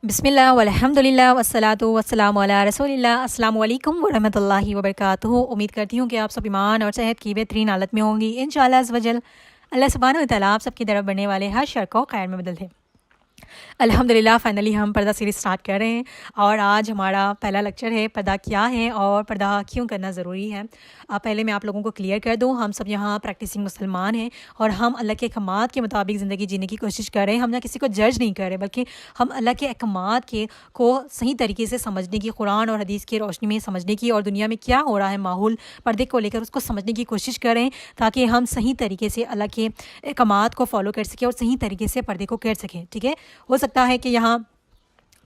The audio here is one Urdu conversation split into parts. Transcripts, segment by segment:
بسم اللہ والحمد للہ والصلاۃ والسلام علی رسول اللہ۔ السلام علیکم ورحمۃ اللہ وبرکاتہ۔ امید کرتی ہوں کہ آپ سب ایمان اور صحت کی بہترین حالت میں ہوں گی انشاءاللہ عز و جل۔ اللہ سبحانہ و تعالیٰ آپ سب کی طرف بڑھنے والے ہر شر کو خیر میں بدل دے۔ الحمدللہ فائنلی ہم پردہ سیریز سٹارٹ کر رہے ہیں، اور آج ہمارا پہلا لیکچر ہے پردہ کیا ہے اور پردہ کیوں کرنا ضروری ہے۔ پہلے میں آپ لوگوں کو کلیئر کر دوں، ہم سب یہاں پریکٹسنگ مسلمان ہیں اور ہم اللہ کے احکامات کے مطابق زندگی جینے کی کوشش کر رہے ہیں۔ ہم نہ کسی کو جج نہیں کر رہے، بلکہ ہم اللہ کے احکامات کو صحیح طریقے سے سمجھنے کی، قرآن اور حدیث کی روشنی میں سمجھنے کی، اور دنیا میں کیا ہو رہا ہے ماحول پردے کو لے کر اس کو سمجھنے کی کوشش کریں، تاکہ ہم صحیح طریقے سے اللہ کے احکامات کو فالو کر سکیں اور صحیح طریقے سے پردے کو کر سکیں۔ ٹھیک ہے، ہو سکتا ہے کہ یہاں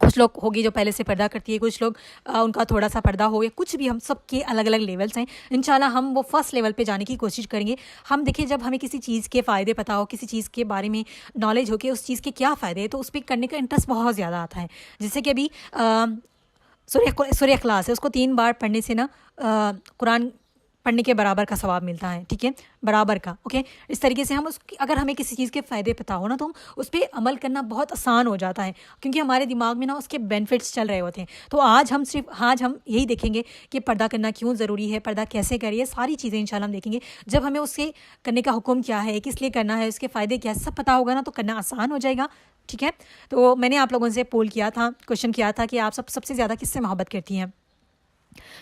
کچھ لوگ ہوگی جو پہلے سے پردہ کرتی ہے، کچھ لوگ ان کا تھوڑا سا پردہ ہو گیا، کچھ بھی، ہم سب کے الگ الگ لیولس ہیں۔ انشاءاللہ ہم وہ فرسٹ لیول پہ جانے کی کوشش کریں گے۔ ہم دیکھیں، جب ہمیں کسی چیز کے فائدے پتہ ہو، کسی چیز کے بارے میں نالج ہو کہ اس چیز کے کیا فائدے ہیں، تو اس پہ کرنے کا انٹرسٹ بہت زیادہ آتا ہے۔ جیسے کہ ابھی سورہ اخلاص ہے، اس کو 3 بار پڑھنے سے نا قرآن پڑھنے کے برابر کا ثواب ملتا ہے۔ ٹھیک ہے، برابر کا، اوکے۔ اس طریقے سے ہم اگر ہمیں کسی چیز کے فائدے پتہ ہو نا، تو اس پہ عمل کرنا بہت آسان ہو جاتا ہے، کیونکہ ہمارے دماغ میں نا اس کے بینیفٹس چل رہے ہوتے ہیں۔ تو آج ہم یہی دیکھیں گے کہ پردہ کرنا کیوں ضروری ہے، پردہ کیسے کریے، ساری چیزیں انشاءاللہ ہم دیکھیں گے۔ جب ہمیں اس سے کرنے کا حکم کیا ہے، کس لیے کرنا ہے، اس کے فائدے کیا ہے، سب پتہ ہوگا نا، تو کرنا آسان ہو جائے گا۔ ٹھیک ہے، تو میں نے آپ لوگوں سے پول کیا تھا، کوشچن کیا تھا کہ آپ سب سے زیادہ کس سے محبت کرتی ہیں؟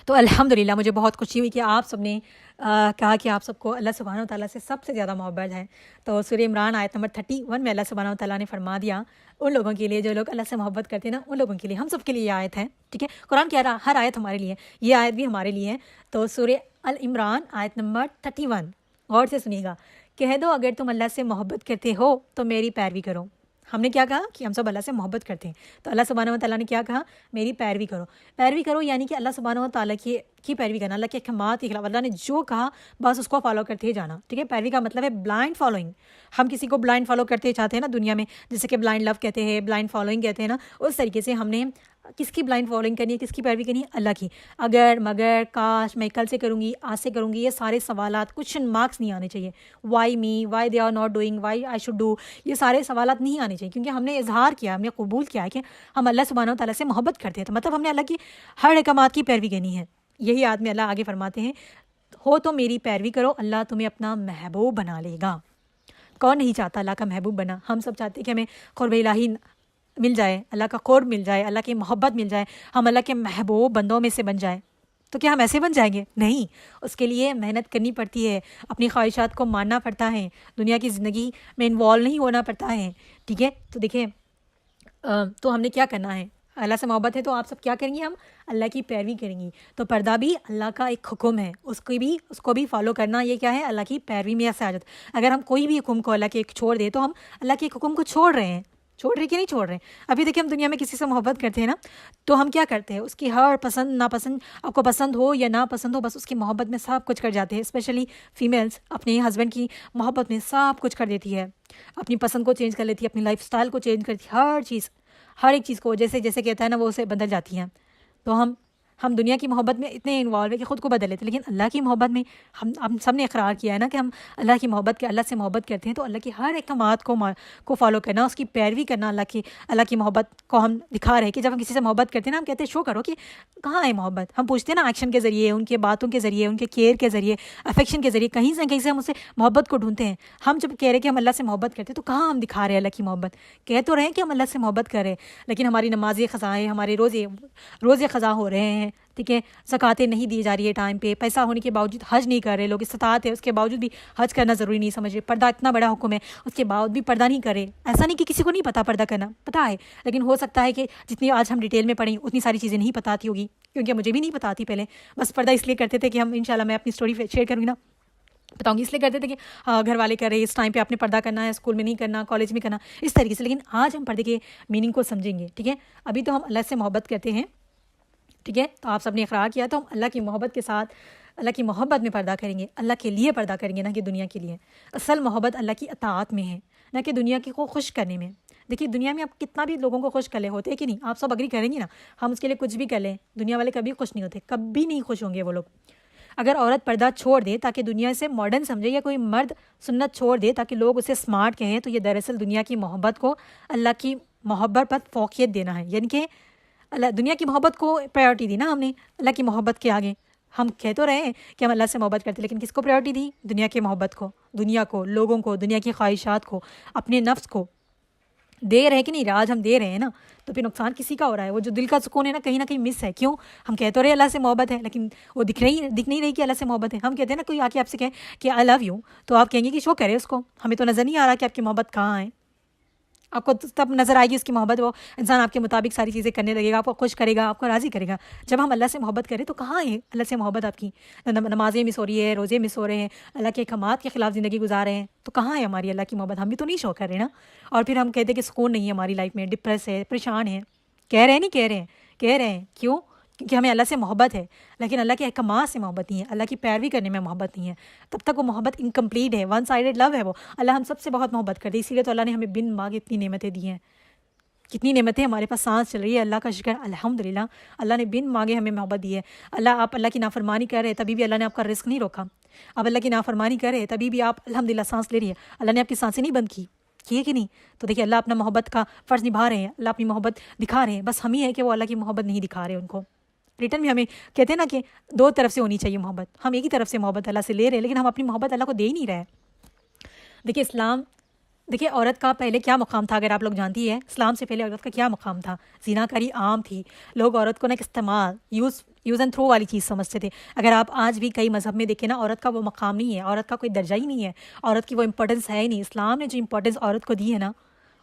تو الحمدللہ مجھے بہت خوشی ہوئی کہ آپ سب نے کہا کہ آپ سب کو اللہ سبحانہ و تعالیٰ سے سب سے زیادہ محبت ہے۔ تو سورہ عمران آیت نمبر 31 میں اللہ سبحانہ و تعالیٰ نے فرما دیا ان لوگوں کے لیے جو لوگ اللہ سے محبت کرتے ہیں نا، ان لوگوں کے لیے، ہم سب کے لیے یہ آیت ہے۔ ٹھیک ہے، قرآن کی ہر آیت ہمارے لیے، یہ آیت بھی ہمارے لیے ہے۔ تو سورہ العمران آیت نمبر 31 غور سے سنیے گا۔ کہہ دو اگر تم اللہ سے محبت کرتے ہو تو میری پیروی کرو۔ ہم نے کیا کہا کہ ہم سب اللہ سے محبت کرتے ہیں، تو اللہ سبحانہ و تعالیٰ نے کیا کہا؟ میری پیروی کرو۔ پیروی کرو یعنی کہ اللہ سبحانہ و تعالیٰ کی پیروی کرنا، اللہ کے احکامات کے خلاف اللہ نے جو کہا بس اس کو فالو کرتے ہی جانا۔ ٹھیک ہے، پیروی کا مطلب ہے بلائنڈ فالوئنگ۔ ہم کسی کو بلائنڈ فالو کرتے چاہتے ہیں نا دنیا میں، جیسے کہ بلائنڈ لو کہتے ہیں، بلائنڈ فالوئنگ کہتے ہیں نا، اس طریقے سے ہم نے کس کی بلائنڈ فالوئنگ کرنی ہے، کس کی پیروی کرنی ہے؟ اللہ کی۔ اگر، مگر، کاش، میں کل سے کروں گی، آج سے کروں گی، یہ سارے سوالات، کوشچن مارکس نہیں آنے چاہیے۔ Why me, why they are not doing, why I should do, یہ سارے سوالات نہیں آنے چاہیے، کیونکہ ہم نے اظہار کیا، ہم نے قبول کیا ہے کہ ہم اللہ سبحانہ و تعالیٰ سے محبت کرتے ہیں، تو مطلب ہم نے اللہ کی ہر احکامات کی پیروی کرنی ہے۔ یہی آدمی اللہ آگے فرماتے ہیں، ہو تو میری پیروی کرو، اللہ تمہیں اپنا محبوب بنا لے گا۔ کون نہیں چاہتا اللہ کا محبوب بنا؟ ہم سب چاہتے ہیں کہ ہمیں قرب الہی مل جائے، اللہ کا قرب مل جائے، اللہ کی محبت مل جائے، ہم اللہ کے محبوب بندوں میں سے بن جائیں۔ تو کیا ہم ایسے بن جائیں گے؟ نہیں، اس کے لیے محنت کرنی پڑتی ہے، اپنی خواہشات کو ماننا پڑتا ہے، دنیا کی زندگی میں انوالو نہیں ہونا پڑتا ہے۔ ٹھیک ہے، تو دیکھیں، تو ہم نے کیا کرنا ہے؟ اللہ سے محبت ہے تو آپ سب کیا کریں گی؟ ہم اللہ کی پیروی کریں گی۔ تو پردہ بھی اللہ کا ایک حکم ہے، اس کو بھی فالو کرنا، یہ کیا ہے؟ اللہ کی پیروی میں سے آ جاتا ہے۔ اگر ہم کوئی بھی حکم کو اللہ کے چھوڑ دے تو ہم اللہ کے حکم کو چھوڑ رہے ہیں۔ چھوڑ رہے کہ نہیں چھوڑ رہے؟ ابھی دیکھیں، ہم دنیا میں کسی سے محبت کرتے ہیں نا، تو ہم کیا کرتے ہیں؟ اس کی ہر پسند ناپسند، آپ کو پسند ہو یا نا پسند ہو، بس اس کی محبت میں سب کچھ کر جاتے ہیں۔ اسپیشلی فیمیلز اپنے ہسبینڈ کی محبت میں سب کچھ کر دیتی ہے، اپنی پسند کو چینج کر لیتی ہے، اپنی لائف سٹائل کو چینج کرتی ہے، ہر ایک چیز کو جیسے کہتا ہے نا، وہ اسے بدل جاتی ہیں۔ تو ہم دنیا کی محبت میں اتنے انوالو ہے کہ خود کو بدل لیتے ہیں، لیکن اللہ کی محبت میں ہم سب نے اقرار کیا ہے نا کہ ہم اللہ کی محبت اللہ سے محبت کرتے ہیں، تو اللہ کی ہر احکامات کو فالو کرنا، اس کی پیروی کرنا، اللہ کی محبت کو ہم دکھا رہے ہیں کہ جب ہم کسی سے محبت کرتے ہیں نا، ہم کہتے ہیں شو کرو کہ کہاں ہے محبت۔ ہم پوچھتے ہیں نا ایکشن کے ذریعے، ان کے باتوں کے ذریعے، ان کے کیئر کے ذریعے، افیکشن کے ذریعے، کہیں سے ہم اسے محبت کو ڈھونڈتے ہیں۔ ہم جب کہہ رہے کہ ہم اللہ سے محبت کرتے ہیں، تو کہاں ہم دکھا رہے ہیں اللہ کی محبت؟ کہہ تو رہے ہیں کہ ہم اللہ سے محبت کر رہے ہیں، لیکن ہماری نمازیں قضا ہیں، ہمارے روزے قضا ہو رہے ہیں، ٹھیک ہے، زکاتیں نہیں دی جا رہی ہے ٹائم پہ، پیسہ ہونے کے باوجود حج نہیں کر رہے لوگ، استطاعت ہے اس کے باوجود بھی حج کرنا ضروری نہیں سمجھ رہے، پردہ اتنا بڑا حکم ہے اس کے باوجود بھی پردہ نہیں کرے۔ ایسا نہیں کہ کسی کو نہیں پتہ پردہ کرنا، پتہ ہے، لیکن ہو سکتا ہے کہ جتنی آج ہم ڈیٹیل میں پڑھیں اتنی ساری چیزیں نہیں پتہ آتی ہوگی، کیونکہ مجھے بھی نہیں پتہ آتی پہلے، بس پردہ اس لیے کرتے تھے کہ ہم انشاءاللہ میں اپنی اسٹوری شیئر کروں گی نا، بتاؤں گی، اس لیے کرتے تھے کہ گھر والے کر رہے ہیں اس ٹائم پہ آپ نے پردہ کرنا ہے، اسکول میں نہیں کرنا، کالج میں کرنا، اس طریقے سے۔ لیکن آج ہم پردے کے میننگ کو سمجھیں گے۔ ٹھیک ہے، ابھی تو ہم اللہ سے محبت کرتے ہیں، ٹھیک ہے، تو آپ سب نے اقرار کیا، تو ہم اللہ کی محبت کے ساتھ اللہ کی محبت میں پردہ کریں گے، اللہ کے لیے پردہ کریں گے، نہ کہ دنیا کے لیے۔ اصل محبت اللہ کی اطاعت میں ہے، نہ کہ دنیا کو خوش کرنے میں۔ دیکھیے، دنیا میں آپ کتنا بھی لوگوں کو خوش کر لے، ہوتے ہیں کہ نہیں؟ آپ سب اگری کریں گے نا، ہم اس کے لیے کچھ بھی کر لیں، دنیا والے کبھی خوش نہیں ہوتے، کبھی نہیں خوش ہوں گے وہ لوگ۔ اگر عورت پردہ چھوڑ دے تاکہ دنیا سے ماڈرن سمجھے، یا کوئی مرد سنت چھوڑ دے تاکہ لوگ اسے سمارٹ کہیں، تو یہ دراصل دنیا کی محبت کو اللہ کی محبت پر فوقیت دینا ہے، یعنی کہ اللہ دنیا کی محبت کو پرائیورٹی دی نا ہم نے اللہ کی محبت کے آگے. ہم کہہ تو رہے ہیں کہ ہم اللہ سے محبت کرتے، لیکن کس کو پرائیورٹی دی؟ دنیا کی محبت کو، دنیا کو، لوگوں کو، دنیا کی خواہشات کو، اپنے نفس کو. دے رہے ہیں کہ نہیں؟ آج ہم دے رہے ہیں نا، تو پھر نقصان کسی کا ہو رہا ہے. وہ جو دل کا سکون ہے نا کہیں مس ہے. کیوں؟ ہم کہہ تو رہے اللہ سے محبت ہے، لیکن وہ دکھ نہیں رہی کہ اللہ سے محبت ہے. ہم کہتے ہیں نا کوئی آ کے آپ سے کہے کہ آئی لو یو، تو آپ کہیں گے کہ شو کرے اس کو، ہمیں تو نظر نہیں آ رہا کہ آپ کی محبت کہاں ہے. آپ کو تب نظر آئے گی اس کی محبت، وہ انسان آپ کے مطابق ساری چیزیں کرنے لگے گا، آپ کو خوش کرے گا، آپ کو راضی کرے گا. جب ہم اللہ سے محبت کریں تو کہاں ہے اللہ سے محبت آپ کی؟ نمازیں مس ہو رہی ہے، روزے مس ہو رہے ہیں، اللہ کے احکامات کے خلاف زندگی گزار رہے ہیں، تو کہاں ہے ہماری اللہ کی محبت؟ ہم بھی تو نہیں شو کر رہے نا. اور پھر ہم کہتے ہیں کہ سکون نہیں ہے ہماری لائف میں، ڈپریس ہے، پریشان ہے. کہہ رہے ہیں نہیں کہہ رہے ہیں. کیوں؟ کیونکہ ہمیں اللہ سے محبت ہے، لیکن اللہ کے احکامات سے محبت نہیں ہے، اللہ کی پیروی کرنے میں محبت نہیں ہے. تب تک وہ محبت انکمپلیٹ ہے، ون سائڈڈ لو ہے وہ. اللہ ہم سب سے بہت محبت کرتے، اسی لیے تو اللہ نے ہمیں بن مانگے اتنی نعمتیں دی ہیں. کتنی نعمتیں ہمارے پاس، سانس چل رہی ہے، اللہ کا شکر الحمدللہ. اللہ نے بن مانگے ہمیں محبت دی ہے. آپ اللہ کی نافرمانی کر رہے ہیں تبھی بھی اللہ نے آپ کا رزق نہیں روکا. آپ اللہ کی نافرمانی کر رہے ہیں تبھی بھی آپ الحمدللہ سانس لے رہی ہے. اللہ نے آپ کی سانسیں نہیں بند کی ہے کہ نہیں؟ تو دیکھیے اللہ اپنا محبت کا فرض نبھا رہے ہیں، اللہ اپنی محبت دکھا رہے ہیں. بس ہم ہی ہے کہ وہ اللہ کی محبت نہیں دکھا رہے. ان کو ریٹرن میں ہمیں کہتے ہیں نا کہ دو طرف سے ہونی چاہیے محبت. ہم ایک ہی طرف سے محبت اللہ سے لے رہے ہیں، لیکن ہم اپنی محبت اللہ کو دے ہی نہیں رہے. دیکھیے عورت کا پہلے کیا مقام تھا، اگر آپ لوگ جانتی ہے اسلام سے پہلے عورت کا کیا مقام تھا. زنا کاری عام تھی. لوگ عورت کو نا ایک استعمال، یوز اینڈ تھرو والی چیز سمجھتے تھے. اگر آپ آج بھی کئی مذہب میں دیکھیں نا، عورت کا وہ مقام نہیں ہے، عورت کا کوئی درجہ ہی نہیں ہے، عورت کی وہ امپورٹنس ہے ہی نہیں. اسلام نے جو امپورٹنس عورت کو دی ہے نا،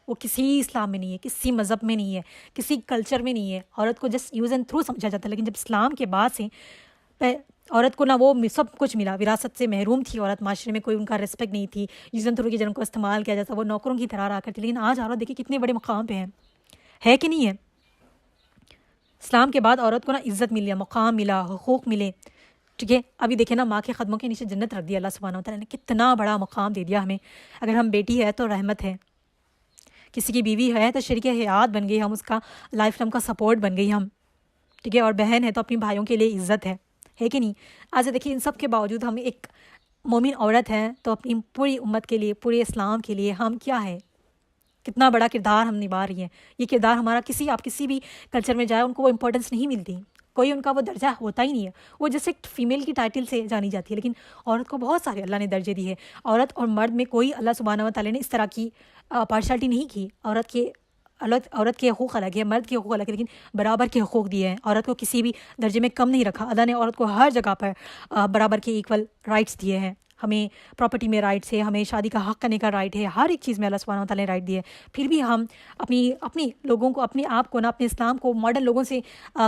وہ کسی اسلام میں نہیں ہے، کسی مذہب میں نہیں ہے، کسی کلچر میں نہیں ہے. عورت کو جسٹ یوز اینڈ تھرو سمجھا جاتا ہے. لیکن جب اسلام کے بعد سے عورت کو نا وہ سب کچھ ملا، وراثت سے محروم تھی عورت، معاشرے میں کوئی ان کا ریسپیکٹ نہیں تھی، یوز اینڈ تھرو کی جن کو استعمال کیا جاتا، وہ نوکروں کی طرح رہا کرتی. لیکن آج عورت دیکھیے کتنے بڑے مقام پہ ہے کہ نہیں ہے؟ اسلام کے بعد عورت کو نا عزت ملی، مقام ملا، حقوق ملے. ٹھیک ہے، ابھی دیکھیں نا ماں کے قدموں کے نیچے جنت رکھ دیا اللہ سبحانہ و تعالیٰ نے. کتنا بڑا مقام دے دیا ہمیں. اگر ہم بیٹی ہے تو رحمت ہے، کسی کی بیوی ہے تو شریک حیات بن گئی، ہم اس کا لائف ٹائم کا سپورٹ بن گئی ہم. ٹھیک ہے، اور بہن ہے تو اپنی بھائیوں کے لیے عزت ہے کہ نہیں؟ آج دیکھیے ان سب کے باوجود ہم ایک مومن عورت ہیں تو اپنی پوری امت کے لیے، پورے اسلام کے لیے ہم کیا ہے، کتنا بڑا کردار ہم نبھا رہی ہیں. یہ کردار ہمارا آپ کسی بھی کلچر میں جائے ان کو وہ امپورٹنس نہیں ملتی، کوئی ان کا وہ درجہ ہوتا ہی نہیں ہے. وہ جیسے ایک فیمیل کی ٹائٹل سے جانی جاتی ہے، لیکن عورت کو بہت سارے اللہ نے درجے دیے. عورت اور مرد میں کوئی اللہ سبحانہ و تعالیٰ نے اس طرح کی پارشلٹی نہیں کی. عورت کے حقوق الگ ہے، مرد کے حقوق الگ ہے، لیکن برابر کے حقوق دیے ہیں. عورت کو کسی بھی درجے میں کم نہیں رکھا. اللہ نے عورت کو ہر جگہ پر برابر کے ایکول رائٹس دیے ہیں. ہمیں پراپرٹی میں رائٹس ہے، ہمیں شادی کا حق کرنے کا رائٹ ہے، ہر ایک چیز میں اللہ سبحانہ و تعالیٰ نے رائٹ دیے. پھر بھی ہم اپنی لوگوں کو، اپنے آپ کو نا، اپنے اسلام کو ماڈرن لوگوں سے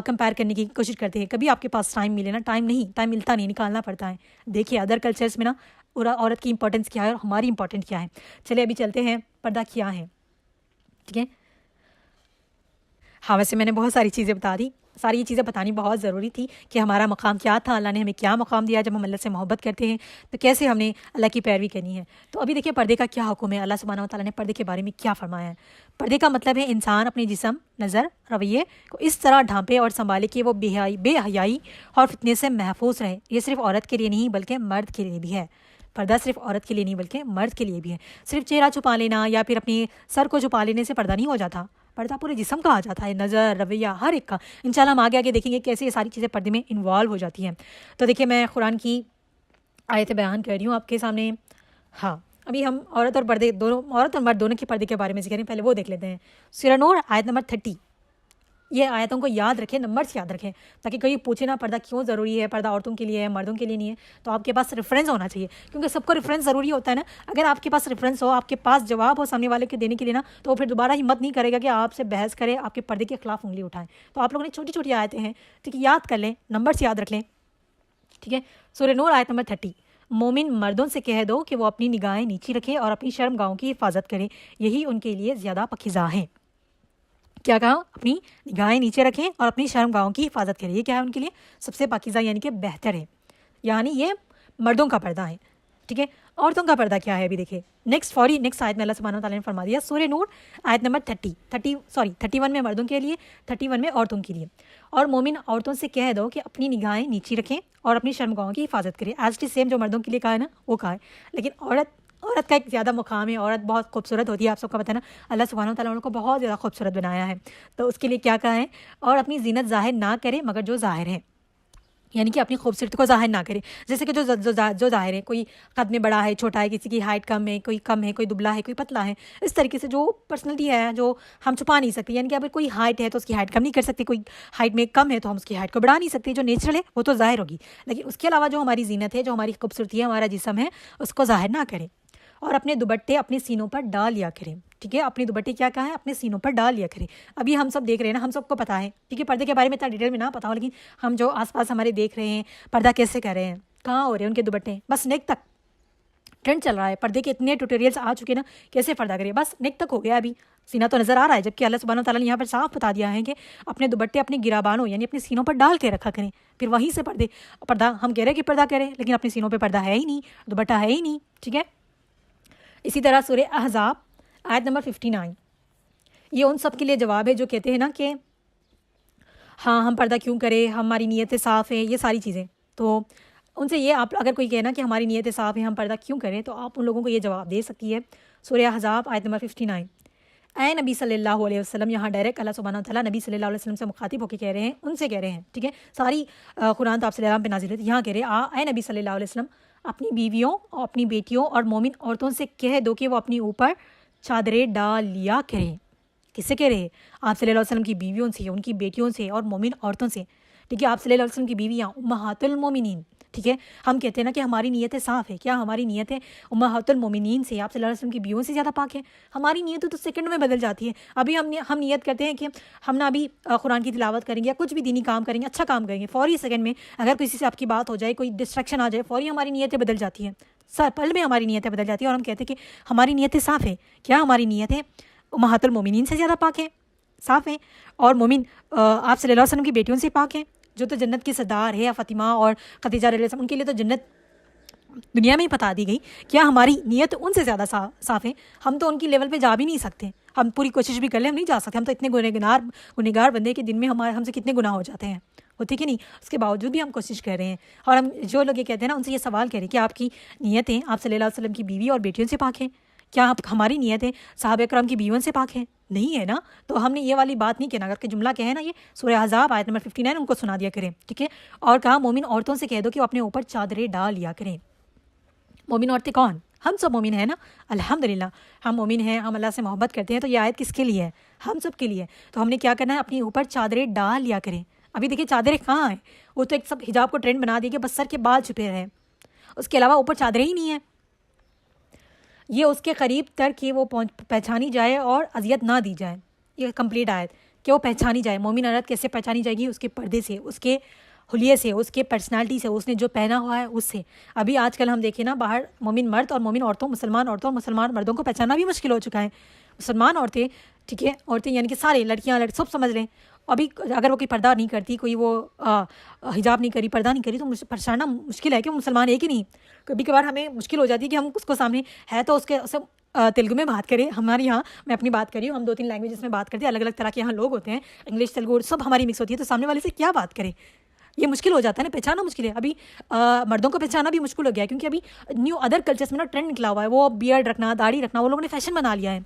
کمپیئر کرنے کی کوشش کرتے ہیں. کبھی آپ کے پاس ٹائم ملے نا، ٹائم ملتا نہیں، نکالنا پڑتا ہے. دیکھیے ادر کلچرس میں نا عورت کی امپورٹنس کیا ہے اور ہماری امپورٹنٹ کیا ہے. چلے ابھی چلتے ہیں پردہ کیا ہے. ٹھیک ہے، ہاں ویسے میں نے بہت ساری چیزیں بتا دی. ساری یہ چیزیں بتانی بہت ضروری تھی کہ ہمارا مقام کیا تھا، اللہ نے ہمیں کیا مقام دیا. جب ہم اللہ سے محبت کرتے ہیں تو کیسے ہم نے اللہ کی پیروی کرنی ہے. تو ابھی دیکھیے پردے کا کیا حکم ہے. اللہ سبحانہ و تعالیٰ نے پردے کے بارے میں کیا فرمایا ہے. پردے کا مطلب ہے انسان اپنے جسم، نظر، رویے کو اس طرح ڈھانپے اور سنبھالے کہ وہ بے حیائی اور فتنے سے محفوظ رہے. یہ صرف عورت کے لیے نہیں بلکہ مرد کے لیے بھی ہے. پردہ صرف عورت کے لیے نہیں بلکہ مرد کے لیے بھی ہے. صرف چہرہ چھپا لینا یا پھر اپنے سر کو چھپا لینے سے پردہ نہیں ہو جاتا. پردہ پورے جسم کا آ جاتا ہے، نظر، رویہ، ہر ایک کا. انشاءاللہ ہم آگے دیکھیں گے کیسے یہ ساری چیزیں پردے میں انوالو ہو جاتی ہیں. تو دیکھیے میں قرآن کی آیتیں بیان کر رہی ہوں آپ کے سامنے. ہاں ابھی ہم عورت اور مرد دونوں کے پردے کے بارے میں ذکر کریں. پہلے وہ دیکھ لیتے ہیں. سورہ نور آیت نمبر 30. یہ آیتوں کو یاد رکھیں، نمبرز یاد رکھیں، تاکہ کوئی پوچھے نا پردہ کیوں ضروری ہے، پردہ عورتوں کے لیے ہے مردوں کے لیے نہیں ہے. تو آپ کے پاس ریفرنس ہونا چاہیے، کیونکہ سب کو ریفرنس ضروری ہوتا ہے نا. اگر آپ کے پاس ریفرنس ہو، آپ کے پاس جواب ہو سامنے والے کے دینے کے لیے نا، تو وہ پھر دوبارہ ہمت نہیں کرے گا کہ آپ سے بحث کرے، آپ کے پردے کے خلاف انگلی اٹھائیں. تو آپ لوگوں نے چھوٹی چھوٹی آیتیں ہیں، ٹھیک ہے، یاد کر لیں، نمبرز یاد رکھ لیں. ٹھیک ہے، سورہ نور آیت نمبر 30. مومن مردوں سے کہہ دو کہ وہ اپنی نگاہیں نیچی رکھے اور اپنی شرم گاہوں کی حفاظت کرے، یہی ان کے لیے زیادہ پاکیزہ ہیں. کیا کہا؟ اپنی نگاہیں نیچے رکھیں اور اپنی شرم گاہوں کی حفاظت کریں. یہ کیا ہے ان کے لیے؟ سب سے پاکیزہ یعنی کہ بہتر ہے. یعنی یہ مردوں کا پردہ ہے. ٹھیک ہے، عورتوں کا پردہ کیا ہے ابھی دیکھیں. نیکسٹ آیت میں اللہ سبحانہ و تعالیٰ نے فرما دیا. سورہ نور آیت نمبر 31 میں مردوں کے لیے، 31 میں عورتوں کے لیے. اور مومن عورتوں سے کہہ دو کہ اپنی نگاہیں نیچی رکھیں اور اپنی شرم گاہوں کی حفاظت کریں. ایز اٹ از سیم جو مردوں کے لیے کہا ہے نا وہ کہا ہے. لیکن عورت عورت کا ایک زیادہ مقام ہے، عورت بہت خوبصورت ہوتی ہے، آپ سب کا پتہ ہے نا، اللہ سبحانہ و تعالیٰ نے کو بہت زیادہ خوبصورت بنایا ہے، تو اس کے لیے کیا کہا ہے، اور اپنی زینت ظاہر نہ کرے مگر جو ظاہر ہے، یعنی کہ اپنی خوبصورتی کو ظاہر نہ کرے، جیسے کہ جو ظاہر ہے، کوئی قد میں بڑا ہے چھوٹا ہے، کسی کی ہائٹ کم ہے، کوئی کم ہے، کوئی دبلا ہے، کوئی پتلا ہے، اس طریقے سے جو پرسنالٹی ہے جو ہم چھپا نہیں سکتے، یعنی کہ اگر کوئی ہائٹ ہے تو اس کی ہائٹ کم نہیں کر سکتے، کوئی ہائٹ میں کم ہے تو ہم اس کی ہائٹ کو بڑھا نہیں سکتے، جو نیچرل ہے وہ تو ظاہر ہوگی، لیکن اس کے علاوہ جو ہماری زینت ہے، جو ہماری خوبصورتی ہے، ہمارا جسم ہے، اس کو ظاہر نہ کریں، اور اپنے دوپٹے اپنے سینوں پر ڈال لیا کریں، ٹھیک ہے، اپنے دوپٹے کیا کہا ہے، اپنے سینوں پر ڈال لیا کریں۔ ابھی ہم سب دیکھ رہے ہیں نا، ہم سب کو پتہ ہے، ٹھیک ہے، پردے کے بارے میں اتنا ڈیٹیل میں نہ پتا ہو، لیکن ہم جو آس پاس ہمارے دیکھ رہے ہیں پردہ کیسے کر رہے ہیں، کہاں ہو رہے ہیں ان کے دوپٹے، بس نیک تک ٹرینڈ چل رہا ہے، پردے کے اتنے ٹیوٹوریلس آ چکے نا، کیسے پردہ کرے، بس نیک تک ہو گیا، ابھی سینہ تو نظر آ رہا ہے، جبکہ اللہ سبحانہ و تعالیٰ نے یہاں پر صاف بتا دیا ہے کہ اپنے دوپٹے اپنے گرابانوں یعنی اپنے سینوں پر ڈال کے رکھا کریں، پھر وہیں سے پردہ ہم کہہ رہے ہیں کہ پردہ کریں، لیکن اپنے سینوں پہ پردہ ہے ہی نہیں، دوپٹہ ہے ہی نہیں، ٹھیک ہے۔ اسی طرح سورہ احزاب آیت نمبر 59، یہ ان سب کے لیے جواب ہے جو کہتے ہیں نا کہ ہاں ہم پردہ کیوں کریں، ہماری نیتیں صاف ہیں، یہ ساری چیزیں، تو ان سے یہ آپ اگر کوئی کہنا کہ ہماری نیتیں صاف ہیں، ہم پردہ کیوں کریں، تو آپ ان لوگوں کو یہ جواب دے سکتی ہے، سورہ احزاب آیت نمبر 59، اے نبی صلی اللہ علیہ وسلم، یہاں ڈائریکٹ اللہ سبحانہ وتعالیٰ نبی صلی اللہ علیہ وسلم سے مخاطب ہو کے کہہ رہے ہیں، ان سے کہہ رہے ہیں، ٹھیک ہے، ساری قرآن تو آپ صلی اللہ علیہ وسلم پہ نازل ہے، یہاں کہہ رہے اے نبی صلی اللہ علیہ وسلم، اپنی بیویوں اور اپنی بیٹیوں اور مومن عورتوں سے کہہ دو کہ وہ اپنی اوپر چادریں ڈال لیا کریں۔ کس سے کہہ رہے ہیں؟ آپ صلی اللہ علیہ وسلم کی بیویوں سے، ان کی بیٹیوں سے اور مومن عورتوں سے، ٹھیک ہے، آپ صلی اللہ علیہ وسلم کی بیویاں امہات المومنین، ٹھیک ہے، ہم کہتے ہیں نا کہ ہماری نیتیں صاف ہے، کیا ہماری نیتیں امہات المومنین سے، آپ صلی اللہ علیہ وسلم کی بیویوں سے زیادہ پاک ہیں؟ ہماری نیتیں تو سیکنڈ میں بدل جاتی ہے، ابھی ہم نیت کرتے ہیں کہ ہم نہ ابھی قرآن کی تلاوت کریں گے یا کچھ بھی دینی کام کریں گے، اچھا کام کریں گے، فوری سیکنڈ میں اگر کسی سے آپ کی بات ہو جائے، کوئی ڈسٹریکشن آ جائے، فوری ہماری نیتیں بدل جاتی ہیں، پل میں ہماری نیتیں بدل جاتی ہیں، اور ہم کہتے ہیں کہ ہماری نیتیں صاف ہے، کیا ہماری نیتیں امہات المومنین سے زیادہ پاک ہیں، صاف ہیں، اور مومن آپ صلی اللہ علیہ وسلم کی بیٹیوں سے پاک ہیں، جو تو جنت کی سردار ہے، فاطمہ اور خدیجہ رضی اللہ عنہا، ان کے لیے تو جنت دنیا میں ہی بتا دی گئی، کیا ہماری نیت ان سے زیادہ صاف ہے؟ ہم تو ان کی لیول پہ جا بھی نہیں سکتے، ہم پوری کوشش بھی کر لیں ہم نہیں جا سکتے، ہم تو اتنے گنہگار بندے کہ دن میں ہم سے کتنے گناہ ہو جاتے ہیں، ہوتے کہ نہیں، اس کے باوجود بھی ہم کوشش کر رہے ہیں، اور ہم جو لوگ یہ کہتے ہیں نا، ان سے یہ سوال کریں کہ آپ کی نیتیں آپ صلی اللہ علیہ وسلم کی بیوی اور بیٹیوں سے پاک ہیں، کیا ہماری نیتیں صحابہ کرام کی بیویوں سے پاک ہیں؟ نہیں ہے نا، تو ہم نے یہ والی بات نہیں کہنا، اگر کہ جملہ کہے نا، یہ سورہ احزاب آیت نمبر 59 ان کو سنا دیا کریں، ٹھیک ہے، اور کہا مومن عورتوں سے کہہ دو کہ وہ اپنے اوپر چادریں ڈال لیا کریں۔ مومن عورتیں کون؟ ہم سب مومن ہیں نا، الحمدللہ ہم مومن ہیں، ہم اللہ سے محبت کرتے ہیں، تو یہ آیت کس کے لیے ہے؟ ہم سب کے لیے، تو ہم نے کیا کرنا ہے، اپنے اوپر چادریں ڈال لیا کریں۔ ابھی دیکھیں چادریں کہاں ہیں، وہ تو ایک سب حجاب کو ٹرینڈ بنا دیا کہ بس سر کے بال چھپے رہے، اس کے علاوہ اوپر چادریں ہی نہیں ہیں، یہ اس کے قریب تر کہ وہ پہچانی جائے اور اذیت نہ دی جائے، یہ کمپلیٹ آیت کہ وہ پہچانی جائے۔ مومن عورت کیسے پہچانی جائے گی؟ اس کے پردے سے، اس کے حلیے سے، اس کے پرسنالٹی سے، اس نے جو پہنا ہوا ہے اس سے۔ ابھی آج کل ہم دیکھیں نا، باہر مومن مرد اور مومن عورتوں، مسلمان عورتوں اور مسلمان مردوں کو پہچاننا بھی مشکل ہو چکا ہے۔ مسلمان عورتیں، ٹھیک ہے، عورتیں یعنی کہ سارے لڑکیاں سب سمجھ لیں، ابھی اگر وہ کوئی پردہ نہیں کرتی، کوئی وہ حجاب نہیں کری، پردہ نہیں کری، تو پہچاننا مشکل ہے کہ وہ مسلمان ہے کہ نہیں۔ کبھی کبھار ہمیں مشکل ہو جاتی ہے کہ ہم اس کو سامنے ہے تو اسے تیلگو میں بات کریں، ہمارے یہاں میں اپنی بات کر رہی ہوں، ہم 2-3 لینگویجز میں بات کرتے ہیں، الگ الگ طرح کے یہاں لوگ ہوتے ہیں، انگلش تیلگو سب ہماری مکس ہوتی ہے، تو سامنے والے سے کیا بات کریں، یہ مشکل ہو جاتا ہے نا، پہچانا مشکل ہے۔ ابھی مردوں کو پہچانا بھی مشکل ہو گیا ہے، کیونکہ ابھی نیو ادر کلچرس میں نا ٹرینڈ نکلا ہوا ہے، وہ بیئرڈ رکھنا، داڑھی رکھنا، وہ لوگوں نے فیشن بنا لیا ہے۔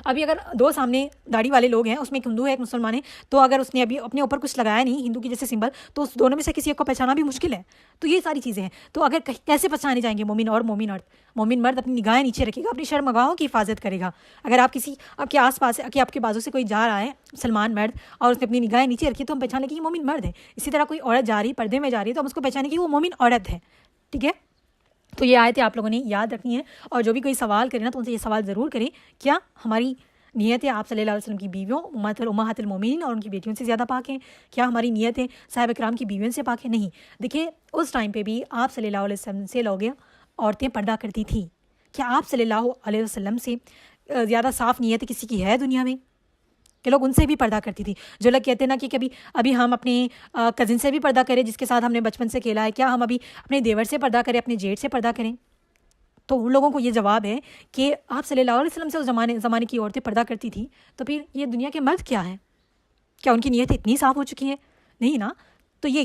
ابھی اگر دو سامنے داڑھی والے لوگ ہیں، اس میں ایک ہندو ہے ایک مسلمان ہے، تو اگر اس نے ابھی اپنے اوپر کچھ لگایا نہیں ہندو کی جیسے سمبل، تو اس دونوں میں سے کسی ایک کو پہچانا بھی مشکل ہے۔ تو یہ ساری چیزیں ہیں، تو اگر کیسے پہچانے جائیں گے مومن اور مومن عورت؟ مومن مرد اپنی نگاہیں نیچے رکھے گا، اپنی شرمگاہوں کی حفاظت کرے گا۔ اگر آپ کے آس پاس کہ آپ کے بازو سے کوئی جا رہا ہے مسلمان مرد اور اس نے اپنی نگاہیں نیچے رکھی، تو ہم پہچانے کہ یہ مومن مرد ہے۔ اسی طرح کوئی عورت جا رہی پردے میں جا رہی ہے، تو ہم اس کو پہچانے کہ وہ مومن عورت ہے، ٹھیک ہے۔ تو یہ آیتیں آپ لوگوں نے یاد رکھنی ہے، اور جو بھی کوئی سوال کرے نا، تو ان سے یہ سوال ضرور کریں، کیا ہماری نیتیں آپ صلی اللہ علیہ وسلم کی بیویوں امہات المومنین اور ان کی بیٹیوں سے زیادہ پاک ہیں؟ کیا ہماری نیتیں صحابہ کرام کی بیویوں سے پاک ہیں؟ نہیں۔ دیکھیے اس ٹائم پہ بھی آپ صلی اللہ علیہ وسلم سے عورتیں پردہ کرتی تھیں، کیا آپ صلی اللہ علیہ وسلم سے زیادہ صاف نیت کسی کی ہے دنیا میں؟ کہ لوگ ان سے بھی پردہ کرتی تھی۔ جو لوگ کہتے ہیں نا کہ کبھی ابھی ہم اپنے کزن سے بھی پردہ کریں جس کے ساتھ ہم نے بچپن سے کھیلا ہے، کیا ہم ابھی اپنے دیور سے پردہ کریں، اپنے جیٹھ سے پردہ کریں؟ تو ان لوگوں کو یہ جواب ہے کہ آپ صلی اللہ علیہ وسلم سے اس زمانے کی عورتیں پردہ کرتی تھیں، تو پھر یہ دنیا کے مرد کیا ہیں؟ کیا ان کی نیت اتنی صاف ہو چکی ہے؟ نہیں نا۔ تو یہ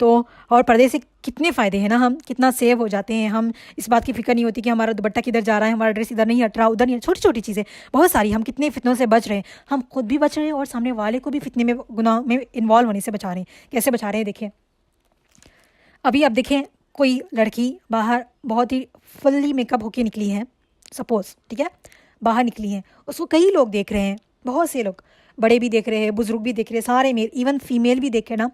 تو اور پردے سے کتنے فائدے ہیں نا، ہم کتنا سیو ہو جاتے ہیں، ہم اس بات کی فکر نہیں ہوتی کہ ہمارا دوپٹہ کدھر جا رہا ہے، ہمارا ڈریس ادھر نہیں ہٹ رہا ادھر نہیں، چھوٹی چھوٹی چیزیں بہت ساری، ہم کتنے فتنوں سے بچ رہے ہیں، ہم خود بھی بچ رہے ہیں اور سامنے والے کو بھی فتنے میں گناہ میں انوالو ہونے سے بچا رہے ہیں۔ کیسے بچا رہے ہیں دیکھیں، ابھی آپ دیکھیں کوئی لڑکی باہر بہت ہی فلی میک اپ ہو کے نکلی ہے، سپوز، ٹھیک ہے، باہر نکلی ہیں، اس کو کئی لوگ دیکھ رہے ہیں، بہت سے لوگ، بڑے بھی دیکھ رہے ہیں، بزرگ بھی دیکھ رہے ہیں، سارے میل ایون فیمیل بھی دیکھ کے نا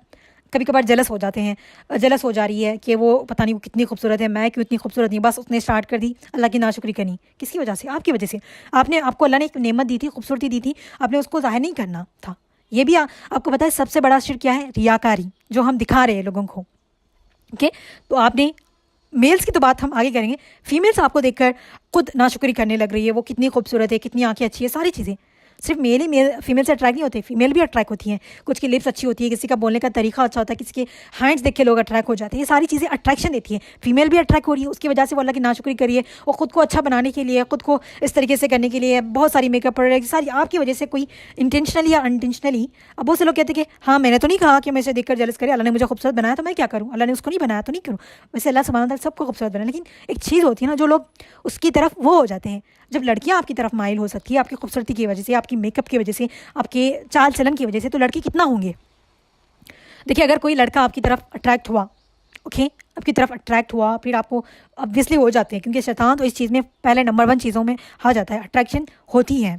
کبھی کبھار جلس ہو جاتے ہیں، جلس ہو جا رہی ہے کہ وہ پتہ نہیں وہ کتنی خوبصورت ہے، میں کیوں اتنی خوبصورت نہیں، بس اس نے اسٹارٹ کر دی اللہ کی ناشکری کرنی۔ کس کی وجہ سے؟ آپ کی وجہ سے۔ آپ کو اللہ نے ایک نعمت دی تھی، خوبصورتی دی تھی، آپ نے اس کو ظاہر نہیں کرنا تھا۔ یہ بھی آپ کو پتہ ہے سب سے بڑا شرک کیا ہے؟ ریاکاری، جو ہم دکھا رہے ہیں لوگوں کو، اوکے۔ تو آپ نے میلز کی تو بات ہم آگے کریں گے، فیمیلز آپ کو دیکھ کر خود ناشکری کرنے لگ رہی ہے، وہ کتنی خوبصورت ہے، کتنی آنکھیں اچھی ہے، ساری چیزیں۔ صرف میل ہی فیمیل سے اٹریکٹ نہیں ہوتے، فیمیل بھی اٹریکٹ ہوتی ہیں، کچھ کی لپس اچھی ہوتی ہے، کسی کا بولنے کا طریقہ اچھا ہوتا ہے، کسی کے ہینڈس دیکھ کے لوگ اٹریکٹ ہو جاتے ہیں، یہ ساری چیزیں اٹریکشن دیتی ہیں، فیمیل بھی اٹریکٹ ہو رہی ہے، اس کی وجہ سے وہ اللہ کی ناشکری کر رہی ہے، وہ خود کو اچھا بنانے کے لیے، خود کو اس طریقے سے کرنے کے لیے بہت ساری میک اپ پروڈکٹ، ساری آپ کی وجہ سے، کوئی انٹینشنلی یا انٹینشنلی۔ اب بہت سے لوگ کہتے ہیں کہ ہاں میں نے تو نہیں کہا کہ میں اسے دیکھ کر جلس کرے، اللہ نے مجھے خوبصورت بنایا تو میں کیا کروں، اللہ نے اس کو نہیں بنایا تو نہیں کروں، ویسے اللہ سبحانہ وتعالی سب کو خوبصورت بنایا، لیکن ایک چیز ہوتی ہے نا جو لوگ اس کی طرف وہ ہو جاتے ہیں، جب لڑکیاں آپ کی طرف مائل ہو سکتی ہے آپ کی خوبصورتی کی وجہ سے، آپ کی میک اپ کی وجہ سے، آپ کے چال چلن کی وجہ سے، تو لڑکی کتنا ہوں گے؟ دیکھیے اگر کوئی لڑکا آپ کی طرف اٹریکٹ ہوا، اوکے، آپ کی طرف اٹریکٹ ہوا، پھر آپ کو obviously ہو جاتے ہیں، کیونکہ شیطان تو اس چیز میں پہلے نمبر 1 چیزوں میں آ جاتا ہے، اٹریکشن ہوتی ہے،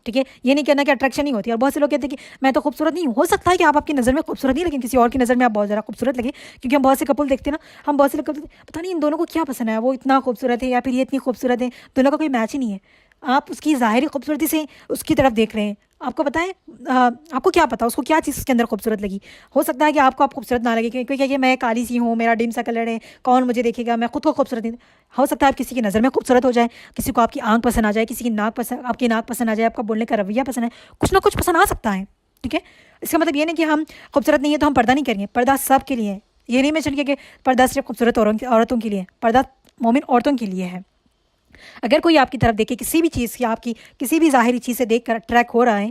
ٹھیک ہے، یہ نہیں کہنا کہ اٹریکشن نہیں ہوتی ہے، اور بہت سے لوگ کہتے ہیں کہ میں تو خوبصورت نہیں ہوں، ہو سکتا ہے کہ آپ کی نظر میں خوبصورت نہیں، لیکن کسی اور کی نظر میں آپ بہت زیادہ خوبصورت لگے، کیونکہ ہم بہت سے کپل دیکھتے ہیں نا، ہم بہت سے لوگ پتہ نہیں ان دونوں کو کیا پسند ہے، وہ اتنا خوبصورت ہے یا پھر یہ اتنی خوبصورت ہے، دونوں کا کوئی میچ ہی نہیں ہے، آپ اس کی ظاہری خوبصورتی سے اس کی طرف دیکھ رہے ہیں، آپ کو پتہ ہے آپ کو کیا پتا اس کو کیا چیز اس کے اندر خوبصورت لگی، ہو سکتا ہے کہ آپ خوبصورت نہ لگے، کیونکہ یہ میں کالی سی ہوں، میرا ڈم سا کلر ہے، کون مجھے دیکھے گا، میں خود کو خوبصورت نہیں، ہو سکتا ہے آپ کسی کی نظر میں خوبصورت ہو جائے، کسی کو آپ کی آنکھ پسند آ جائے، کسی کی ناک پسند، آپ کی ناک پسند آ جائے، آپ کا بولنے کا رویہ پسند ہے، کچھ نہ کچھ پسند آ سکتا ہے، ٹھیک ہے، اس کا مطلب یہ نہیں کہ ہم خوبصورت نہیں ہے تو ہم پردہ نہیں کریں گے، پردہ سب کے لیے ہے، یہ نہیں میں چل کہ پردہ صرف خوبصورت عورتوں کے لیے، پردہ مومن عورتوں کے لیے ہے۔ اگر کوئی آپ کی طرف دیکھے کسی بھی چیز کی، آپ کی کسی بھی ظاہری چیز سے دیکھ کر اٹریکٹ ہو رہا ہے،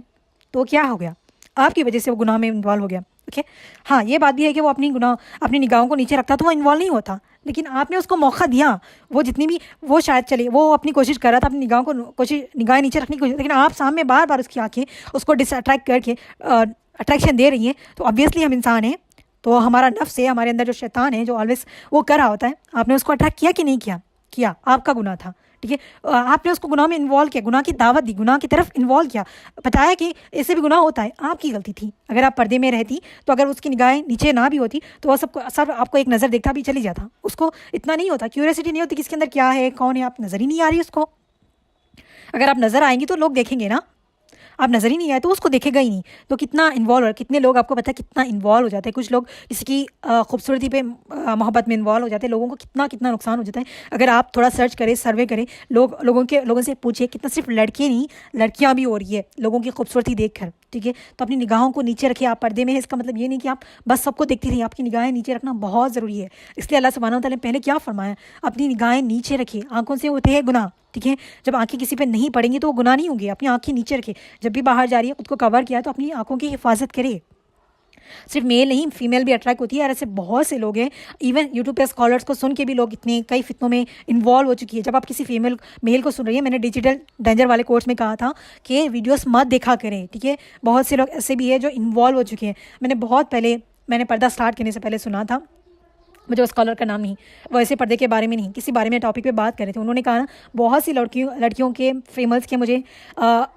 تو کیا ہو گیا؟ آپ کی وجہ سے وہ گناہ میں انوالو ہو گیا، اوکے۔ ہاں یہ بات بھی ہے کہ وہ اپنی نگاہوں کو نیچے رکھتا تو وہ انوالو نہیں ہوتا، لیکن آپ نے اس کو موقع دیا، وہ جتنی بھی وہ شاید چلے وہ اپنی کوشش کر رہا تھا اپنی نگاہیں نیچے رکھنے کی کوشش، لیکن آپ سامنے بار بار اس کی آنکھیں اس کو ڈس اٹریکٹ کر کے اٹریکشن دے رہی ہیں، تو obviously ہم انسان ہیں، تو ہمارا نفس ہے، ہمارے اندر جو شیطان ہے جو آلویز وہ کر رہا ہوتا ہے، آپ نے اس کو اٹریکٹ کیا کہ نہیں کیا آپ کا گناہ تھا، ٹھیک ہے، آپ نے اس کو گناہ میں انوالو کیا، گناہ کی دعوت دی، گناہ کی طرف انوالو کیا، بتایا کہ ایسے بھی گناہ ہوتا ہے، آپ کی غلطی تھی، اگر آپ پردے میں رہتی تو اگر اس کی نگاہیں نیچے نہ بھی ہوتی تو وہ سب آپ کو ایک نظر دیکھتا بھی چلی جاتا، اس کو اتنا نہیں ہوتا، کیوریوسٹی نہیں ہوتی کہ اس کے اندر کیا ہے کون ہے، آپ نظر ہی نہیں آ رہی اس کو، اگر آپ نظر آئیں گی تو لوگ دیکھیں گے نا، آپ نظر ہی نہیں آئے تو اس کو دیکھے گا ہی نہیں، تو کتنا انوالو ہو، کتنے لوگ آپ کو پتہ ہے کتنا انوالو ہو جاتے ہیں، کچھ لوگ اس کی خوبصورتی پہ محبت میں انوالو ہو جاتے ہیں، لوگوں کو کتنا نقصان ہو جاتا ہے، اگر آپ تھوڑا سرچ کریں، سروے کریں، لوگوں سے پوچھیں، کتنا صرف لڑکے نہیں لڑکیاں بھی ہو رہی ہے لوگوں کی خوبصورتی دیکھ کر، ٹھیک ہے، تو اپنی نگاہوں کو نیچے رکھیں، آپ پردے میں ہیں، اس کا مطلب یہ نہیں کہ آپ بس سب کو دیکھتی رہیں، آپ کی نگاہیں نیچے رکھنا بہت ضروری ہے، اس لیے اللہ سبحانہ وتعالی نے پہلے کیا فرمایا، اپنی نگاہیں نیچے رکھیں، آنکھوں سے ہوتے ہیں گناہ، ٹھیک ہے، جب آنکھیں کسی پہ نہیں پڑیں گی تو وہ گناہ نہیں ہوں گے، اپنی آنکھیں نیچے رکھے، جب بھی باہر جا رہی ہے خود کو کور کیا تو اپنی آنکھوں کی حفاظت کرے، صرف میل نہیں فیمیل بھی اٹریکٹ ہوتی ہے، اور ایسے بہت سے لوگ ہیں، ایون یوٹیوب پہ اسکالرس کو سن کے بھی لوگ اتنے کئی فتنوں میں انوالو ہو چکی ہے، جب آپ کسی میل کو سن رہی ہے، میں نے ڈیجیٹل ڈینجر والے کورس میں کہا تھا کہ ویڈیوز مت دیکھا کریں، ٹھیک ہے، بہت سے لوگ ایسے بھی ہیں جو انوالو ہو چکے ہیں، میں نے پردہ اسٹارٹ کرنے سے پہلے سنا تھا، مجھے اسکالر کا نام نہیں، وہ ایسے پردے کے بارے میں نہیں، کسی بارے میں ٹاپک پہ بات کر رہے تھے، انہوں نے کہا نا بہت سی لڑکیوں کے فیمیلس کے مجھے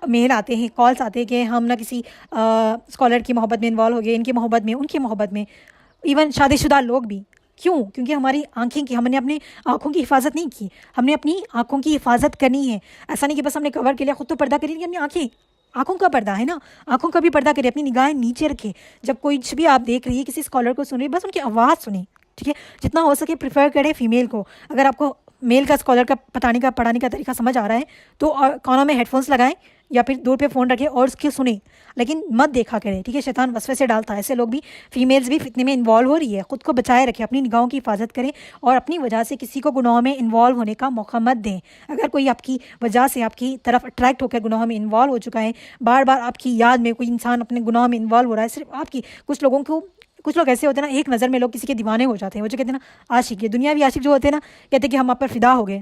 میل آتے ہیں، کالس آتے ہیں کہ ہم نہ کسی اسکالر کی محبت میں انوالو ہو گئے، ان کی محبت میں، ان کی محبت میں، ایون شادی شدہ لوگ بھی، کیونکہ ہماری ہم نے اپنی آنکھوں کی حفاظت نہیں کی، ہم نے اپنی آنکھوں کی حفاظت کرنی ہے، ایسا نہیں کہ بس ہم نے کور کے لیا، خود تو پردہ کری، لیکن اپنی آنکھوں کا پردہ ہے نا، آنکھوں کا بھی پردہ کرے، اپنی نگاہیں نیچے رکھے، جب کچھ بھی آپ دیکھ رہی ہے کسی اسکالر کو سن رہی ہے بس ان کی آواز سنیں، ٹھیک ہے، جتنا ہو سکے پریفر کرے فیمیل کو، اگر آپ کو میل کا اسکالر کا پڑھانے کا طریقہ سمجھ آ رہا ہے تو کانوں میں ہیڈ فونس لگائیں یا پھر دور پہ فون رکھے اور اس کی سنیں، لیکن مت دیکھا کرے، ٹھیک ہے، شیطان وسوسے سے ڈالتا ہے، ایسے لوگ بھی فیمیلز بھی فتنے میں انوالو ہو رہی ہے، خود کو بچائے رکھے، اپنی نگاہوں کی حفاظت کریں اور اپنی وجہ سے کسی کو گناہوں میں انوالو ہونے کا موقع مت دیں، اگر کوئی آپ کی وجہ سے آپ کی طرف اٹریکٹ ہو کر گناہوں میں انوالو ہو چکا ہے، بار بار آپ کی یاد میں کوئی انسان اپنے گناہوں میں انوالو ہو رہا ہے، صرف آپ کی، کچھ لوگوں کو کچھ لوگ ایسے ہوتے ہیں نا، ایک نظر میں لوگ کسی کے دیوانے ہو جاتے ہیں. وہ جو کہتے ہیں نا عاشق، یہ دنیاوی عاشق جو ہوتے ہیں نا، کہتے ہیں کہ ہم آپ پر فدا ہو گئے.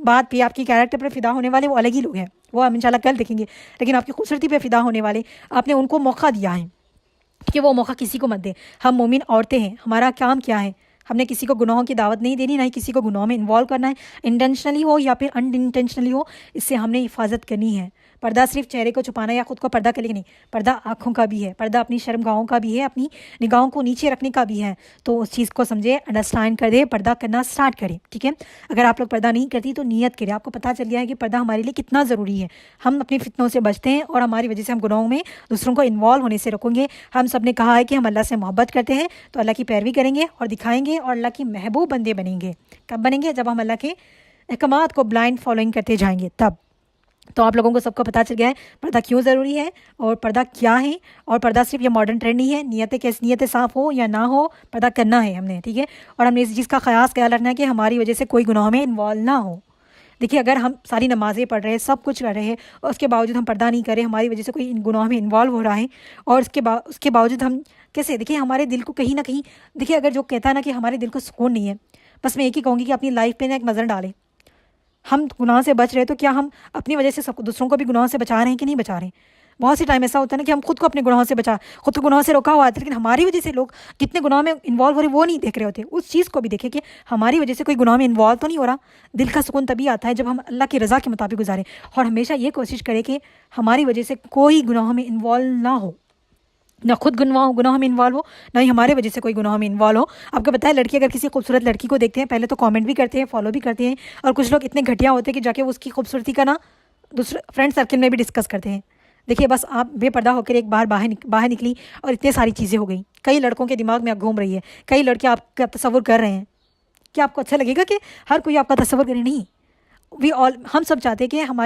بات پہ آپ کی کیریکٹر پر فدا ہونے والے وہ الگ ہی لوگ ہیں، وہ ہم انشاءاللہ کل دیکھیں گے. لیکن آپ کی خوبصورتی پہ فدا ہونے والے آپ نے ان کو موقع دیا ہے کہ وہ موقع کسی کو مت دیں. ہم مومن عورتیں ہیں، ہمارا کام کیا ہے؟ ہم نے کسی کو گناہوں کی دعوت نہیں دینی، نہ ہی کسی کو گناہوں میں انوالو کرنا ہے، انٹینشنلی ہو یا پھر ان انٹینشنلی ہو. اس سے ہم نے حفاظت کرنی ہے. پردہ صرف چہرے کو چھپانا یا خود کو پردہ کرنے نہیں، پردہ آنکھوں کا بھی ہے، پردہ اپنی شرم گاہوں کا بھی ہے، اپنی نگاہوں کو نیچے رکھنے کا بھی ہے. تو اس چیز کو سمجھے، انڈرسٹینڈ کر دے، پردہ کرنا سٹارٹ کریں. ٹھیک ہے، اگر آپ لوگ پردہ نہیں کرتی تو نیت کریں. آپ کو پتہ چل گیا ہے کہ پردہ ہمارے لیے کتنا ضروری ہے. ہم اپنی فتنوں سے بچتے ہیں اور ہماری وجہ سے ہم گناہوں میں دوسروں کو انوالو ہونے سے روکیں گے. ہم سب نے کہا ہے کہ ہم اللہ سے محبت کرتے ہیں تو اللہ کی پیروی کریں گے اور دکھائیں گے، اور اللہ کی محبوب بندے بنیں گے. کب بنیں گے؟ جب ہم اللہ کے احکامات کو بلائنڈ فالوئنگ کرتے جائیں گے تب. تو آپ لوگوں کو سب کو پتہ چل گیا ہے پردہ کیوں ضروری ہے اور پردہ کیا ہے. اور پردہ صرف یہ ماڈرن ٹرینڈ نہیں ہے، نیتیں صاف ہو یا نہ ہو، پردہ کرنا ہے ہم نے. ٹھیک ہے، اور ہم نے اس چیز کا خیال رکھنا ہے کہ ہماری وجہ سے کوئی گناہ میں انوالو نہ ہو. دیکھیے، اگر ہم ساری نمازیں پڑھ رہے ہیں، سب کچھ کر رہے ہیں، اور اس کے باوجود ہم پردہ نہیں کر رہے، ہماری وجہ سے کوئی گناہ میں انوالو ہو رہا ہے، اور اس کے باوجود ہم کیسے؟ دیکھیے ہمارے دل کو کہیں نہ کہیں، دیکھیے اگر جو کہتا ہے نا کہ ہمارے دل کو سکون نہیں ہے، بس میں ایک ہی کہوں گی کہ اپنی لائف پہ نا ایک نظر ڈالیں. ہم گناہ سے بچ رہے تو کیا ہم اپنی وجہ سے دوسروں کو بھی گناہ سے بچا رہے ہیں کہ نہیں بچا رہے ہیں؟ بہت سی ٹائم ایسا ہوتا ہے نا کہ ہم خود کو اپنے گناہوں سے خود کو گناہ سے روکا ہوا ہے، لیکن ہماری وجہ سے لوگ کتنے گناہ میں انوالو ہو رہے ہیں وہ نہیں دیکھ رہے ہوتے. اس چیز کو بھی دیکھیں کہ ہماری وجہ سے کوئی گناہ میں انوالو تو نہیں ہو رہا. دل کا سکون تبھی آتا ہے جب ہم اللہ کی رضا کے مطابق گزاریں، اور ہمیشہ یہ کوشش کریں کہ ہماری وجہ سے کوئی گناہ میں انوالو نہ ہو، نہ خود گناہ میں انوالو ہو، نہ ہی ہمارے وجہ سے کوئی گناہ میں انوالو ہو. آپ کو پتہ ہے لڑکی اگر کسی خوبصورت لڑکی کو دیکھتے ہیں پہلے تو کامنٹ بھی کرتے ہیں، فالو بھی کرتے ہیں، اور کچھ لوگ اتنے گھٹیا ہوتے ہیں کہ جا کے اس کی خوبصورتی کا نا دوسرے فرینڈ سرکل میں بھی ڈسکس کرتے ہیں. دیکھیے بس آپ بے پردہ ہو کر ایک بار باہر نکلی اور اتنے ساری چیزیں ہو گئیں. کئی لڑکوں کے دماغ میں آپ گھوم رہی ہے، کئی لڑکے آپ کا تصور کر رہے ہیں. کیا آپ کو اچھا لگے گا کہ ہر کوئی آپ کا تصور کرے؟ نہیں. ہم سب چاہتے ہیں کہ ہم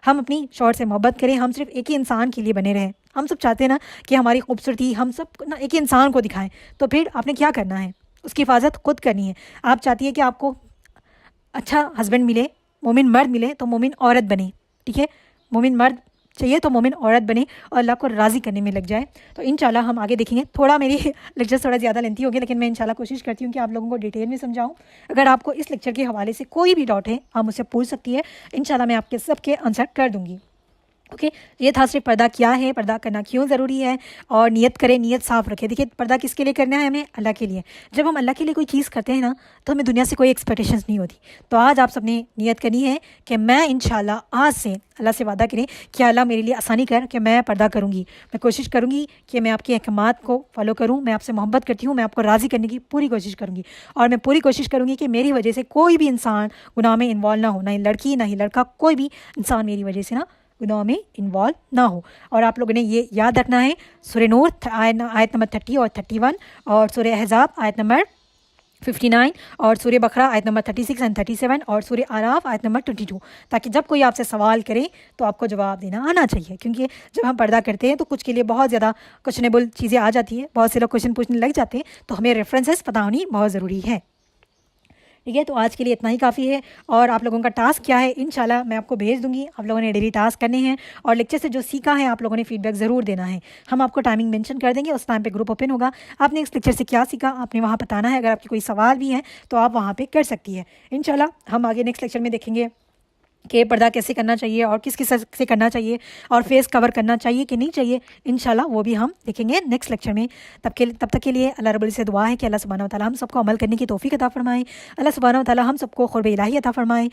اپنی شوہر سے محبت کریں، ہم صرف ایک ہی انسان کے لیے بنے رہیں. ہم سب چاہتے ہیں نا کہ ہماری خوبصورتی ہم سب نا ایک ہی انسان کو دکھائیں. تو پھر آپ نے کیا کرنا ہے؟ اس کی حفاظت خود کرنی ہے. آپ چاہتی ہے کہ آپ کو اچھا ہسبینڈ ملے، مومن مرد ملے تو مومن عورت بنے. ٹھیک ہے، مومن مرد چاہیے تو مومن عورت بنے اور اللہ کو راضی کرنے میں لگ جائے. تو انشاءاللہ ہم آگے دیکھیں گے. تھوڑا میری لیکچر تھوڑا زیادہ لینتھی ہو گیا، لیکن میں انشاءاللہ کوشش کرتی ہوں کہ آپ لوگوں کو ڈیٹیل میں سمجھاؤں. اگر آپ کو اس لیکچر کے حوالے سے کوئی بھی ڈاؤٹ ہے آپ مجھ سے پوچھ سکتی ہے، انشاءاللہ میں آپ کے سب کے آنسر کر دوں گی. اوکے، یہ تھا صرف پردہ کیا ہے، پردہ کرنا کیوں ضروری ہے، اور نیت کریں، نیت صاف رکھیں. دیکھیے پردہ کس کے لیے کرنا ہے؟ ہمیں اللہ کے لیے. جب ہم اللہ کے لیے کوئی چیز کرتے ہیں نا تو ہمیں دنیا سے کوئی ایکسپیکٹیشنز نہیں ہوتی. تو آج آپ سب نے نیت کرنی ہے کہ میں انشاءاللہ آج سے اللہ سے وعدہ کریں کہ اللہ میرے لیے آسانی کر کہ میں پردہ کروں گی. میں کوشش کروں گی کہ میں آپ کے احکامات کو فالو کروں. میں آپ سے محبت کرتی ہوں، میں آپ کو راضی کرنے کی پوری کوشش کروں گی، اور میں پوری کوشش کروں گی کہ میری وجہ سے کوئی بھی انسان گناہ میں انوالو نہ ہو، نہ ہی لڑکی نہ ہی لڑکا، کوئی بھی انسان میری وجہ سے گناہ میں انوالو نہ ہو. اور آپ لوگوں نے یہ یاد رکھنا ہے، سورہ نور آیت نمبر 30 اور 31، اور سورہ احزاب آیت نمبر 59، اور سورہ بقرہ آیت نمبر 36 اور 37، اور سورہ اعراف آیت نمبر 22، تاکہ جب کوئی آپ سے سوال کرے تو آپ کو جواب دینا آنا چاہیے. کیونکہ جب ہم پردہ کرتے ہیں تو کچھ کے لیے بہت زیادہ کوشچنیبل چیزیں آ جاتی ہیں، بہت سے لوگ کوشچن پوچھنے لگ جاتے ہیں، تو ہمیں ریفرنسز پتہ ہونی بہت ضروری ہے. ٹھیک ہے، تو آج کے لیے اتنا ہی کافی ہے. اور آپ لوگوں کا ٹاسک کیا ہے انشاءاللہ میں آپ کو بھیج دوں گی. آپ لوگوں نے ڈیلی ٹاسک کرنے ہیں، اور لیکچر سے جو سیکھا ہے آپ لوگوں نے فیڈ بیک ضرور دینا ہے. ہم آپ کو ٹائمنگ مینشن کر دیں گے، اس ٹائم پہ گروپ اوپن ہوگا. آپ نے اس لیکچر سے کیا سیکھا آپ نے وہاں بتانا ہے. اگر آپ کی کوئی سوال بھی ہے تو آپ وہاں پہ کر سکتی ہے. انشاءاللہ ہم آگے نیکسٹ لیکچر میں دیکھیں گے کہ پردہ کیسے کرنا چاہیے اور کس سے کرنا چاہیے، اور فیس کور کرنا چاہیے کہ نہیں چاہیے. انشاءاللہ وہ بھی ہم دیکھیں گے نیکسٹ لیکچر میں. تب تک کے لیے اللہ رب العزت سے دعا ہے کہ اللہ سبحانہ و تعالیٰ ہم سب کو عمل کرنے کی توفیق عطا فرمائے. اللہ سبحانہ و تعالیٰ ہم سب کو قرب الہی عطا فرمائے.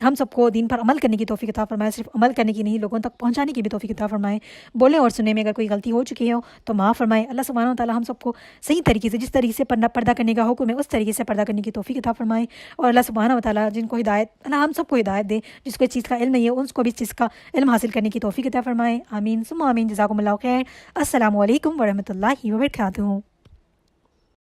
ہم سب کو دین پر عمل کرنے کی توفیق عطا فرمائے. صرف عمل کرنے کی نہیں، لوگوں تک پہنچانے کی بھی توفیق عطا فرمائے. بولنے اور سننے میں اگر کوئی غلطی ہو چکی ہو تو معاف فرمائے. اللہ سبحانہ و تعالیٰ ہم سب کو صحیح طریقے سے، جس طریقے سے پردہ کرنے کا حکم ہے اس طریقے سے پردہ کرنے کی توفیق عطا فرمائے. اور اللہ سبحانہ و تعالیٰ جن کو ہدایت، اللہ ہم سب کو ہدایت دے. جس کو اس چیز کا علم نہیں ہے ان کو بھی اس چیز کا علم حاصل کرنے کی توفیق عطا فرمائے. آمین ثم آمین. جزاکم اللہ خیر. السلام علیکم ورحمۃ اللہ وبرکاتہ.